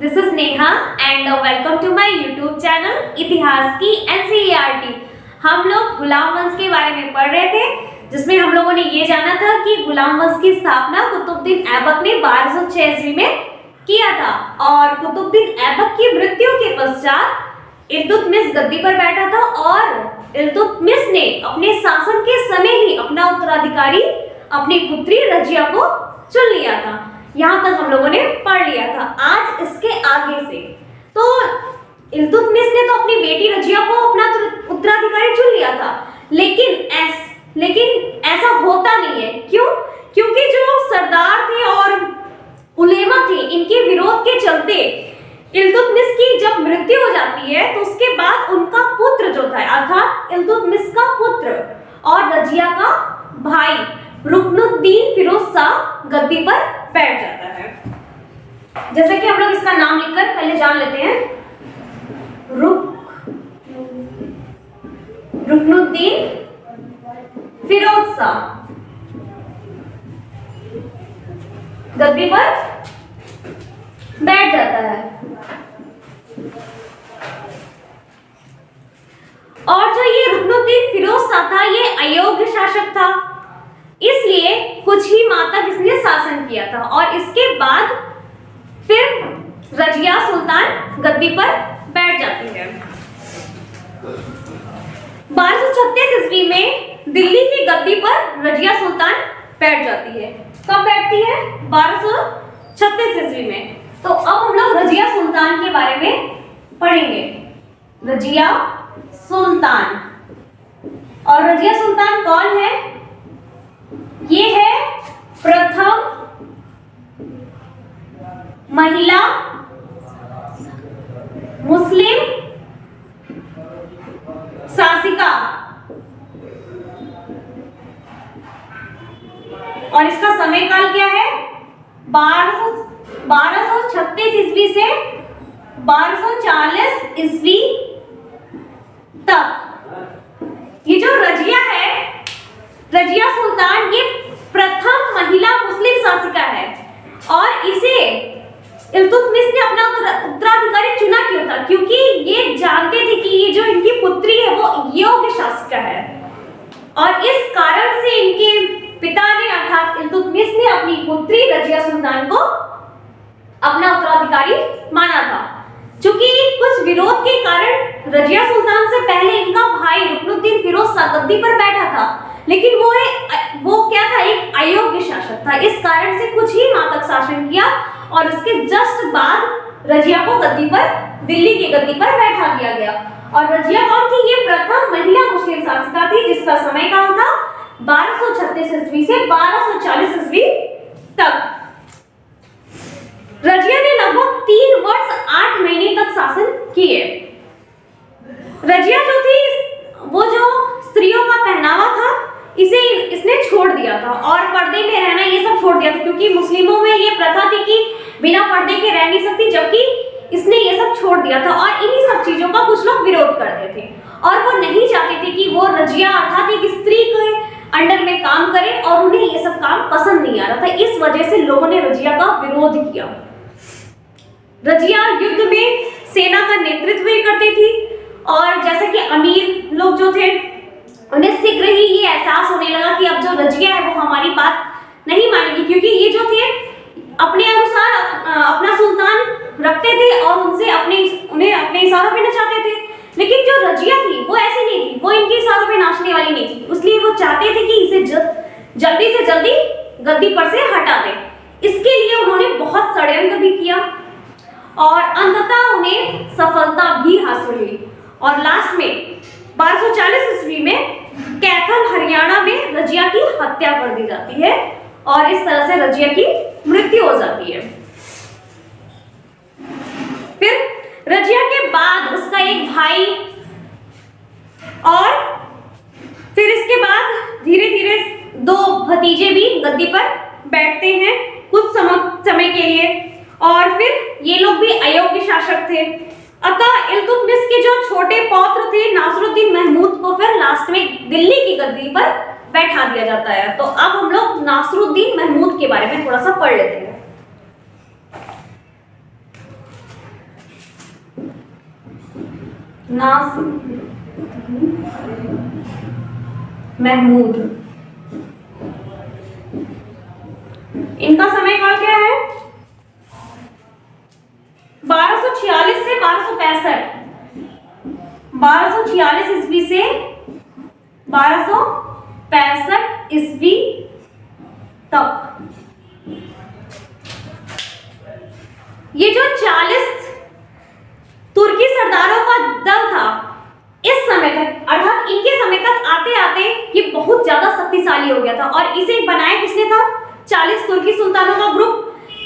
This is Neha and welcome to my YouTube channel इतिहास की NCERT। हम लोग गुलाम वंश के बारे में पढ़ रहे थे, जिसमें हम लोगों ने ये जाना था कि गुलाम वंश की स्थापना कुतुबुद्दीन ऐबक ने 1206 ईस्वी में किया था और कुतुबुद्दीन ऐबक की मृत्यु के पश्चात इल्तुतमिश गद्दी पर बैठा था और इल्तुतमिश ने अपने शासन के समय ही अपना उत्तराधिकारी अपनी पुत्री रजिया को चुन लिया था। यहाँ तक हम लोगों ने पढ़ लिया था। आज इसके आगे से तो इल्तुतमिश ने तो अपनी बेटी रजिया को अपना उत्तराधिकारी चुन लिया था, लेकिन ऐसा होता नहीं है। क्यों? क्योंकि जो सरदार थे और उलेमा थे, इनके विरोध के चलते इल्तुतमिश की जब मृत्यु हो जाती है तो उसके बाद उनका पुत्र जो था, अर्थात इल्तुतमिश का पुत्र और रजिया का भाई रुकनुद्दीन फिरोज शाह गद्दी पर बैठ जाता है। जैसे कि हम लोग इसका नाम लिखकर पहले जान लेते हैं। रुकनुद्दीन फिरोज शाह गद्दी पर बैठ जाता है। और जो ये रुकनुद्दीन फिरोज शाह था, ये अयोग्य शासक था, इसलिए कुछ ही माह तक इसने शासन किया था और इसके बाद फिर रजिया सुल्तान गद्दी पर बैठ जाती है। 1236 ईस्वी में दिल्ली की गद्दी पर रजिया सुल्तान बैठ जाती है। कब बैठती है? 1236 ईस्वी में। तो अब हम लोग रजिया सुल्तान के बारे में पढ़ेंगे। रजिया सुल्तान, और रजिया सुल्तान कौन है? ये है प्रथम महिला मुस्लिम शासिका और इसका समय काल क्या है? 1236 ईस्वी से 1240 ईस्वी तक। ये जो रजिया है, रजिया सुल्तान, ये प्रथम महिला मुस्लिम शासिका है और इसे इल्तुतमिश ने अपना उत्तराधिकारी चुना क्यों था? क्योंकि ये जानते थे कि ये जो इनकी पुत्री है वो योग्य शासिका है और इस कारण से इनके पिता ने अर्थात इल्तुतमिश ने अपनी पुत्री रजिया सुल्तान को अपना उत्तराधिकारी माना था। चूंकि कुछ विरोध के कारण रजिया सुल्तान से पहले इनका भाई रुकनुद्दीन फिरोज शाह गद्दी पर बैठा था, लेकिन वो क्या था? एक अयोग्य शासक था। इस कारण से कुछ ही माह तक शासन किया और उसके जस्ट बाद रजिया को गद्दी पर, दिल्ली की गद्दी पर बैठा दिया गया। और रजिया कौन थी? ये प्रथम महिला मुस्लिम शासिका थी जिसका समय काल था 1236 ईस्वी से 1240 ईस्वी तक। रजिया ने लगभग 3 वर्ष 8 महीने तक शासन किए। रजिया जो थी, वो जो स्त्रियों का पहनावा था इसने छोड़ दिया था और पर्दे में रहना ये सब छोड़ दिया था, क्योंकि मुस्लिमों में ये प्रथा थी कि बिना पर्दे के रह नहीं सकती, जबकि इसने ये सब छोड़ दिया था। और इन्हीं सब चीजों का कुछ लोग विरोध करते थे और वो नहीं चाहते थे कि वो रजिया अर्थात एक स्त्री के अंडर में काम करे और उन्हें ये सब काम पसंद नहीं आ रहा था। इस वजह से लोगों ने रजिया का विरोध किया। रजिया युद्ध में सेना का नेतृत्व भी करती थी और जैसे कि अमीर लोग जो थे, उन्हें शीघ्र ही ये एहसास होने लगा कि अब जो रजिया है वो हमारी बात नहीं मानेगी, क्योंकि ये जो थे अपने अनुसार अपना सुल्तान रखते थे और उन्हें अपने इशारों पे नचाते थे। लेकिन जो रजिया थी वो ऐसी नहीं थी, वो इनके इशारों पे नाचने वाली नहीं थी। इसलिए वो चाहते थे कि इसे जल्दी से जल्दी गद्दी पर से हटा दें। इसके लिए उन्होंने बहुत षड्यंत्र भी किया और अंततः उन्हें सफलता भी हासिल हुई और लास्ट में 1240 ईस्वी में कैथल हरियाणा में रजिया की हत्या कर दी जाती है और इस तरह से रजिया की मृत्यु हो जाती है। फिर रजिया के बाद उसका एक भाई और फिर इसके बाद धीरे धीरे 2 भतीजे भी गद्दी पर बैठते हैं कुछ समय के लिए और फिर ये लोग भी अयोग्य शासक थे। अतः इल्तुतमिश के जो छोटे पौत्र थे नासरुद्दीन महमूद को फिर लास्ट में दिल्ली की गद्दी पर बैठा दिया जाता है। तो अब हम लोग नासरुद्दीन महमूद के बारे में थोड़ा सा पढ़ लेते हैं। महमूद। इनका समयकाल क्या है? 1246 से 1265। 1246 ईस्वी से 1265 ईस्वी तक। ये जो 40 तुर्की सरदारों का दल था, इस समय तक अर्थात इनके समय तक आते आते ये बहुत ज्यादा शक्तिशाली हो गया था। और इसे बनाया किसने था? 40 तुर्की सुल्तानों का ग्रुप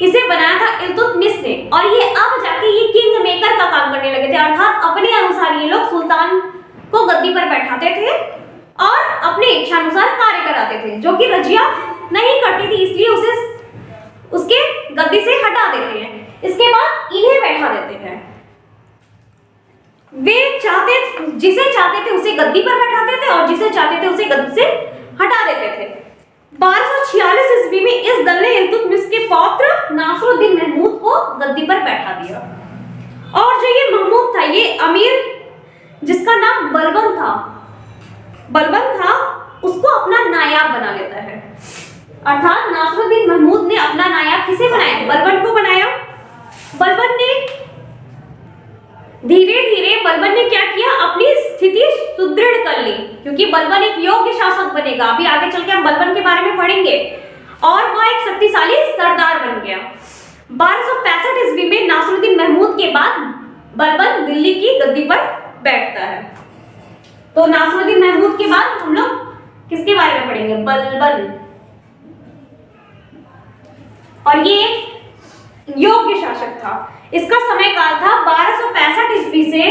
इसे बनाया था इल्तुतमिश ने। और ये अब जाके ये किंग मेकर का काम करने लगे थे, अर्थात अपने अनुसार ये लोग सुल्तान को गद्दी पर बैठाते थे और अपने इच्छानुसार कार्य कराते थे, जो कि रजिया नहीं करती थी, इसलिए उसे उसके गद्दी से हटा देते हैं। इसके बाद इन्हें बैठा देते हैं। वे जिसे चाहते थे उसे गद्दी पर बैठाते थे और जिसे चाहते थे उसे गद्दी से हटा देते थे। 1246 ईस्वी में इस दल ने इल्तुतमिश के पौत्र नासरुद्दीन महमूद को गद्दी पर बैठा दिया। और जो ये महमूद था, ये अमीर जिसका नाम बलबन था, उसको अपना नायाब बना लेता है। अर्थात नासरुद्दीन महमूद ने अपना नायाब किसे बनाया? बलबन को बनाया। बलबन ने धीरे धीरे क्या किया? अपनी स्थिति सुदृढ़ कर ली, क्योंकि बलबन एक योग्य शासक बनेगा। अभी आगे चल के हम बलबन के बारे में पढ़ेंगे। और वह एक शक्तिशाली सरदार बन गया। 1265 ईस्वी में नासरुद्दीन महमूद के बाद बलबन दिल्ली की गद्दी पर बैठता है। तो नासरुद्दीन महमूद के बाद हम लोग किसके बारे में पढ़ेंगे? बलबन। और ये योग्य शासक था। इसका समय काल था 1265 ईस्वी से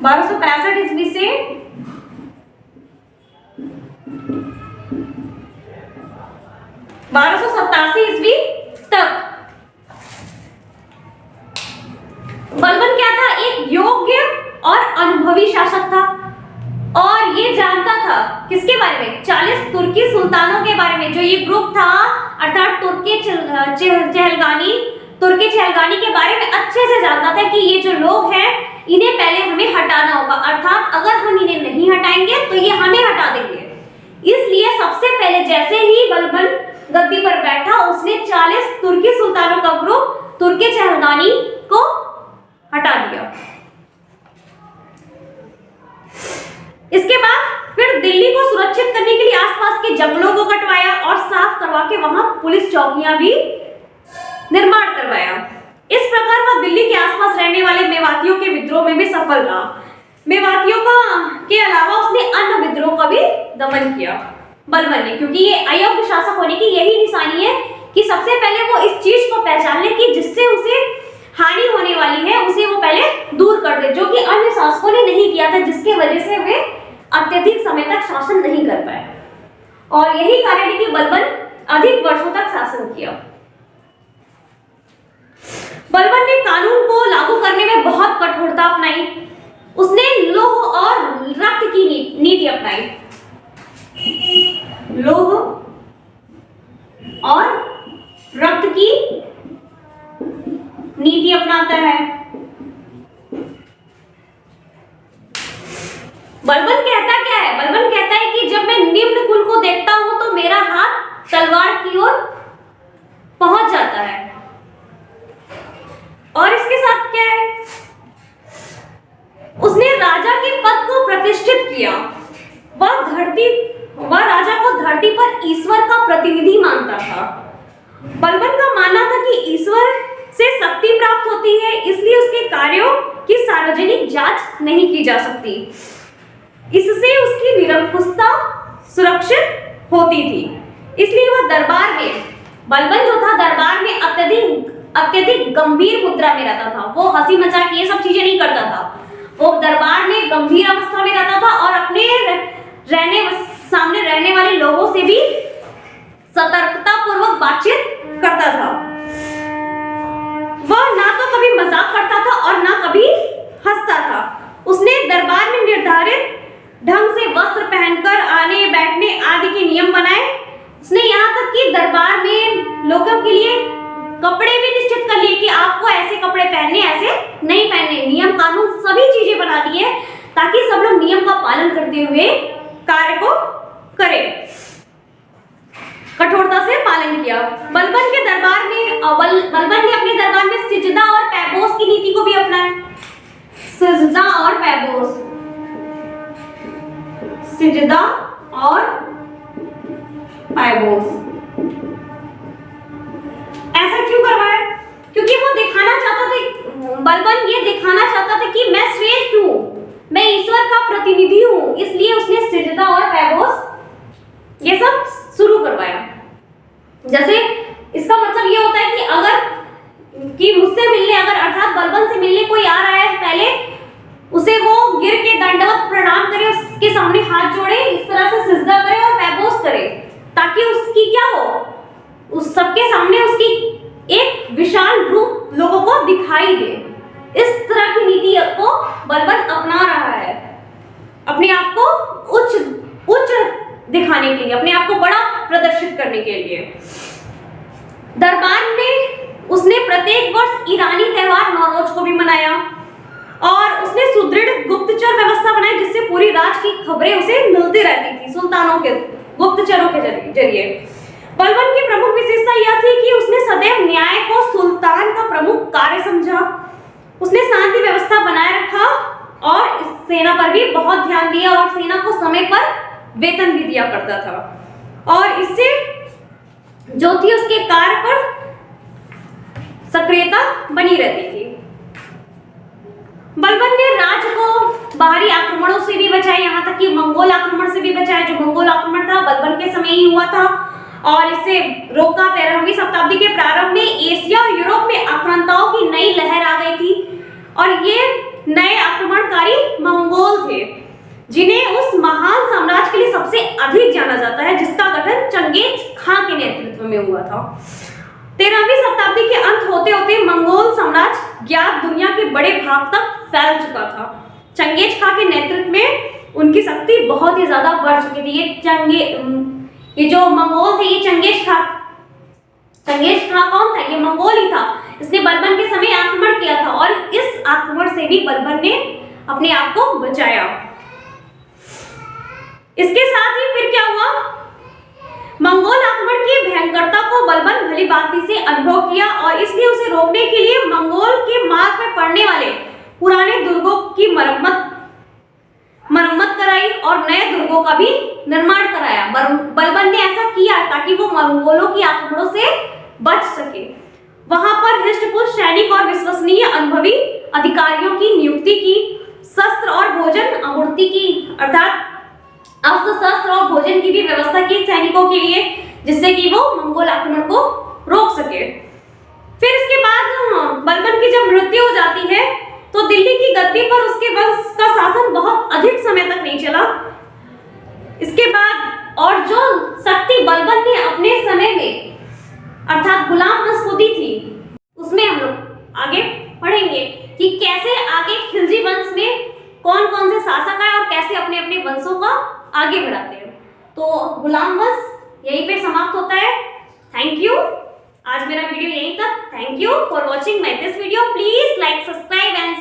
1265 ईस्वी से 1287 ईस्वी तक। बलबन क्या था? एक योग्य और अनुभवी शासक था और ये जानता था किसके बारे में? 40 तुर्की सुल्तानों के बारे में। जो ये ग्रुप था अर्थात तुर्की चहलगानी के बारे में अच्छे से जानता था कि ये जो लोग हैं इन्हें पहले हमें हटाना होगा, अर्थात अगर हम इन्हें नहीं हटाएंगे तो ये हमें हटा देंगे। इसलिए सबसे पहले जैसे ही बलबन गद्दी पर बैठा, उसने 40 तुर्की सुल्तानों का ग्रुप तुर्की चहलगानी को हटा दिया। इसके बाद फिर दिल्ली को सुरक्षित करने के लिए आसपास के जंगलों को कटवाया और साफ करवा के वहां पुलिस चौकियां भी निर्माण करवाया। इस प्रकार वह दिल्ली के आसपास रहने वाले मेवातियों के विद्रोह में भी सफल रहा। मेवातियों के अलावा उसने अन्य विद्रोह का भी दमन किया बलबन ने, क्योंकि ये अयोग्य शासक होने की यही निशानी है कि सबसे पहले वो इस चीज को पहचान ले कि जिससे उसे हानि होने वाली है उसे वो पहले दूर कर दे, जो कि अन्य शासकों ने नहीं किया था, जिसके वजह से वे अत्यधिक समय तक शासन नहीं कर पाए। और यही कारण है कि बलबन अधिक वर्षों तक शासन किया। बलबन ने कानून को लागू करने में बहुत कठोरता अपनाई। उसने लौह और रक्त की नीति अपनाई। लौह और रक्त की नीति अपनाता है। बलबन कहता क्या है? बलबन कहता है कि जब मैं निम्न कुल को देखता हूं तो मेरा हाथ तलवार की ओर पहुंच जाता है। और इसके साथ क्या है? उसने राजा के पद को प्रतिष्ठित किया। वह राजा को धरती पर ईश्वर का प्रतिनिधि मानता था। बलबन का मानना था कि ईश्वर से शक्ति प्राप्त होती है, इसलिए उसके कार्यों की सार्वजनिक जांच नहीं की जा सकती। इससे उसकी निरंकुशता सुरक्षित होती थी। इसलिए वह दरबार में, बलबन जो था दरबार में अत्यधिक गंभीर मुद्रा में रहता था। वो हंसी मजाक ये सब चीजें नहीं करता था। वो दरबार में गंभीर अवस्था में रहता था और अपने सामने रहने वाले लोगों से भी सतर्कता पूर्वक बातचीत करता था। वह ना तो कभी मजाक करता था और ना कभी हंसता था। उसने दरबार में निर्धारित ढंग से वस्त्र पहनकर आने बैठने आदि के नियम बनाए। उसने यहाँ तक कि दरबार में लोगों के लिए ऐसे कपड़े पहनने, ऐसे नहीं पहनने, नियम कानून सभी चीजें बना दी है ताकि सब लोग नियम का पालन करते हुए कार्य को करें। कठोरता से पालन किया। बलबन के दरबार में बलबन ने अपने दरबार में सिजदा और पैबोस की नीति को भी अपनाया। सिजदा और पैबोस, सिजदा और पैबोस ऐसा क्यों करवाया? क्योंकि वो दिखाना चाहता था, बलबन ये दिखाना चाहता था कि मैं श्रेष्ठ हूं, मैं ईश्वर का प्रतिनिधि हूं, इसलिए उसने सिजदा और पैबोस ये सब शुरू करवाया। जैसे इसका मतलब ये होता है कि अगर कि मुझसे मिलने, अगर अर्थात बलबन से मिलने कोई आ रहा है, पहले उसे वो गिर के दंडवत प्रणाम करे, उसके सामने हाथ जोड़े, इस तरह से सिजदा करे और पैबोस करे, ताकि उसकी क्या हो, उस सबके सामने उसकी एक विशाल रूप लोगों को दिखाई दे। इस तरह की नीति को बलबन अपना रहा है, अपने आप को उच्च दिखाने के लिए, अपने आप को बड़ा प्रदर्शित करने के लिए। दरबार में उसने प्रत्येक वर्ष ईरानी त्योहार नौरोज को भी मनाया और उसने सुदृढ़ गुप्तचर व्यवस्था बनाई, जिससे पूरी राज की खबरें उसे मिलती रहती थी सुल्तानों के गुप्तचरों के जरिए। बलबन की प्रमुख विशेषता यह थी कि उसने सदैव न्याय को सुल्तान का प्रमुख कार्य समझा। उसने शांति व्यवस्था बनाए रखा और सेना पर भी बहुत ध्यान दिया और सेना को समय पर वेतन भी दिया करता था और इससे जो थी उसके कार्य पर सक्रियता बनी रहती थी। बलबन ने राज्य को बाहरी आक्रमणों से भी बचाया, यहाँ तक कि मंगोल आक्रमण से भी बचाया। जो मंगोल आक्रमण था बलबन के समय ही हुआ था और इससे रोका। 13वीं शताब्दी के प्रारंभ में एशिया और यूरोप में आक्रांताओं की नई लहर आ गई थी और ये नए आक्रमणकारी मंगोल थे, जिन्हें उस महान साम्राज्य के लिए सबसे अधिक जाना जाता है, जिसका गठन चंगेज खां के नेतृत्व में हुआ था। 13वीं शताब्दी के अंत होते होते मंगोल साम्राज्य ज्ञात दुनिया के बड़े भाग तक फैल चुका था। चंगेज खां के नेतृत्व में उनकी शक्ति बहुत ही ज्यादा बढ़ चुकी थी। ये जो मंगोल थे, ये चंगेज खां कौन था? ये मंगोल ही था। इसने बलबन के समय आक्रमण किया था और इस आक्रमण से भी बलबन ने अपने आप को बचाया। इसके साथ ही फिर क्या हुआ? मंगोल आक्रमण की भयंकरता को बलबन भली भांति से अनुभव किया और इसलिए उसे रोकने के लिए मंगोल के मार्ग में पड़ने वाले पुराने दुर्गों की मरम्मत कराई और नए दुर्गों का भी निर्माण कराया। बलबन ने ऐसा किया ताकि वो मंगोलों की आक्रमणों से बच सके। वहां पर हृष्टपुष्ट सैनिक और विश्वसनीय अनुभवी अधिकारियों की नियुक्ति की, शस्त्र और भोजन आपूर्ति की, अर्थात अस्त्र शस्त्र और भोजन की भी व्यवस्था की सैनिकों के लिए, जिससे कि वो मंगोल आक्रमण को रोक सके। फिर इसके बाद बलबन की जब मृत्यु हो जाती है तो दिल्ली की गद्दी पर उसके वंश का शासन बहुत अधिक समय तक नहीं चला। इसके बाद और जो शक्ति बलबन ने अपने समय में अर्थात गुलाम वंश को दी थी, उसमें हम लोग आगे पढ़ेंगे कि कैसे आगे खिलजी वंश में कौन कौन से शासक आए और कैसे अपने अपने वंशों का आगे बढ़ाते हैं। तो गुलाम वंश यहीं पे समाप्त होता है। Thank you. आज मेरा वीडियो यहीं तक। Thank you for watching my this video. Please like, subscribe and